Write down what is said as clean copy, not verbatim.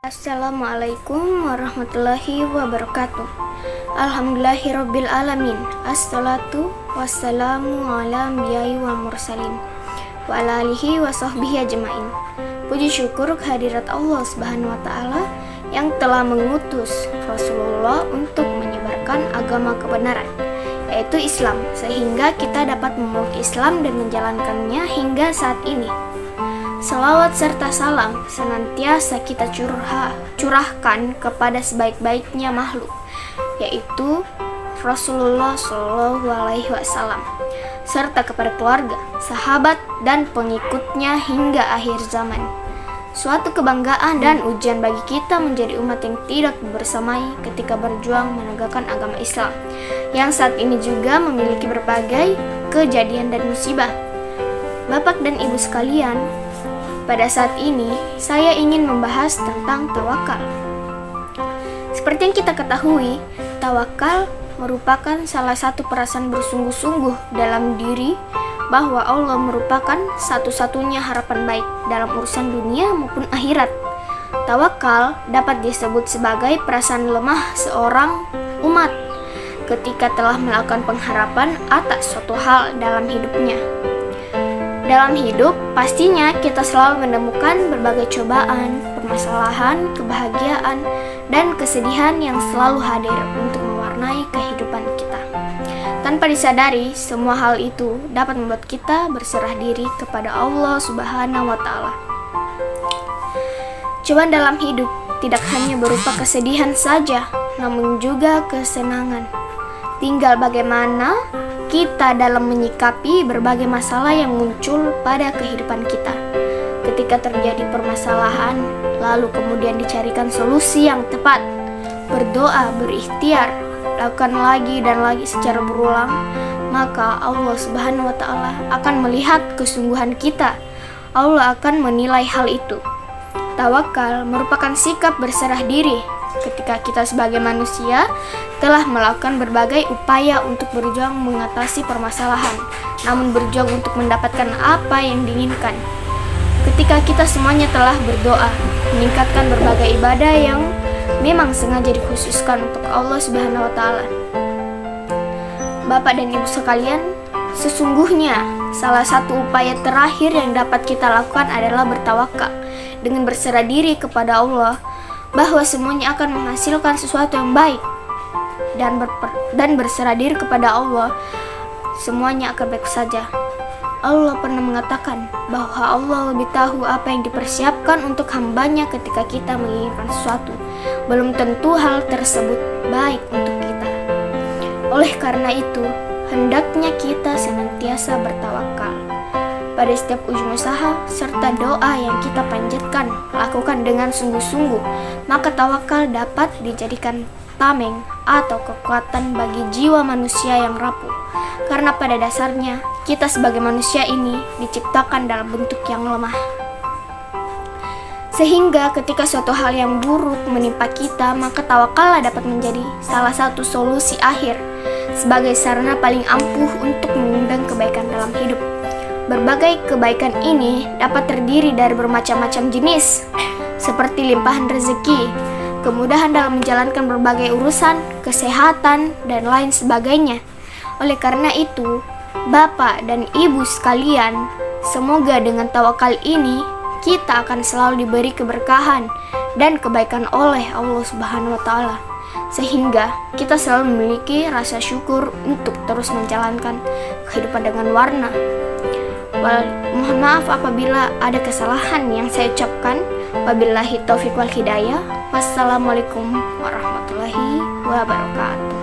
Assalamualaikum warahmatullahi wabarakatuh. Alhamdulillahirabbil alamin. Assalatu wassalamu ala anbiya'i wal mursalin wa ala alihi wa sahbihi ajmain. Puji syukur kehadirat Allah Subhanahu wa taala yang telah mengutus Rasulullah untuk menyebarkan agama kebenaran, yaitu Islam, sehingga kita dapat memeluk Islam dan menjalankannya hingga saat ini. Selawat serta salam senantiasa kita curahkan kepada sebaik-baiknya makhluk, yaitu Rasulullah SAW, serta kepada keluarga, sahabat, dan pengikutnya hingga akhir zaman. Suatu kebanggaan dan ujian bagi kita menjadi umat yang tidak bersamai ketika berjuang menegakkan agama Islam, yang saat ini juga memiliki berbagai kejadian dan musibah. Bapak dan Ibu sekalian, pada saat ini, saya ingin membahas tentang tawakal. Seperti yang kita ketahui, tawakal merupakan salah satu perasaan bersungguh-sungguh dalam diri bahwa Allah merupakan satu-satunya harapan baik dalam urusan dunia maupun akhirat. Tawakal dapat disebut sebagai perasaan lemah seorang umat ketika telah melakukan pengharapan atas suatu hal dalam hidupnya. Dalam hidup, pastinya kita selalu menemukan berbagai cobaan, permasalahan, kebahagiaan, dan kesedihan yang selalu hadir untuk mewarnai kehidupan kita. Tanpa disadari, semua hal itu dapat membuat kita berserah diri kepada Allah Subhanahu wa taala. Cobaan dalam hidup tidak hanya berupa kesedihan saja, namun juga kesenangan. Tinggal bagaimana kita dalam menyikapi berbagai masalah yang muncul pada kehidupan kita. Ketika terjadi permasalahan, lalu kemudian dicarikan solusi yang tepat, berdoa, berikhtiar, lakukan lagi dan lagi secara berulang, maka Allah Subhanahu wa taala akan melihat kesungguhan kita. Allah akan menilai hal itu. Tawakal merupakan sikap berserah diri ketika kita sebagai manusia telah melakukan berbagai upaya untuk berjuang mengatasi permasalahan, namun berjuang untuk mendapatkan apa yang diinginkan. Ketika kita semuanya telah berdoa, meningkatkan berbagai ibadah yang memang sengaja dikhususkan untuk Allah Subhanahu wa taala. Bapak dan Ibu sekalian, sesungguhnya salah satu upaya terakhir yang dapat kita lakukan adalah bertawakal dengan berserah diri kepada Allah bahwa semuanya akan menghasilkan sesuatu yang baik, dan berserah diri kepada Allah, semuanya akan baik saja. Allah pernah mengatakan bahwa Allah lebih tahu apa yang dipersiapkan untuk hambanya ketika kita menginginkan sesuatu. Belum tentu hal tersebut baik untuk kita. Oleh karena itu, hendaknya kita senantiasa bertawakal. Pada setiap ujung usaha serta doa yang kita panjatkan, lakukan dengan sungguh-sungguh, maka tawakal dapat dijadikan tameng atau kekuatan bagi jiwa manusia yang rapuh. Karena pada dasarnya, kita sebagai manusia ini diciptakan dalam bentuk yang lemah. Sehingga ketika suatu hal yang buruk menimpa kita, maka tawakallah dapat menjadi salah satu solusi akhir sebagai sarana paling ampuh untuk mengundang kebaikan dalam hidup. Berbagai kebaikan ini dapat terdiri dari bermacam-macam jenis, seperti limpahan rezeki, kemudahan dalam menjalankan berbagai urusan, kesehatan, dan lain sebagainya. Oleh karena itu, Bapak dan Ibu sekalian, semoga dengan tawakal ini, kita akan selalu diberi keberkahan dan kebaikan oleh Allah Subhanahu wa taala, sehingga kita selalu memiliki rasa syukur untuk terus menjalankan kehidupan dengan warna. Mohon maaf apabila ada kesalahan yang saya ucapkan. Wabillahi taufiq wal hidayah. Wassalamualaikum warahmatullahi wabarakatuh.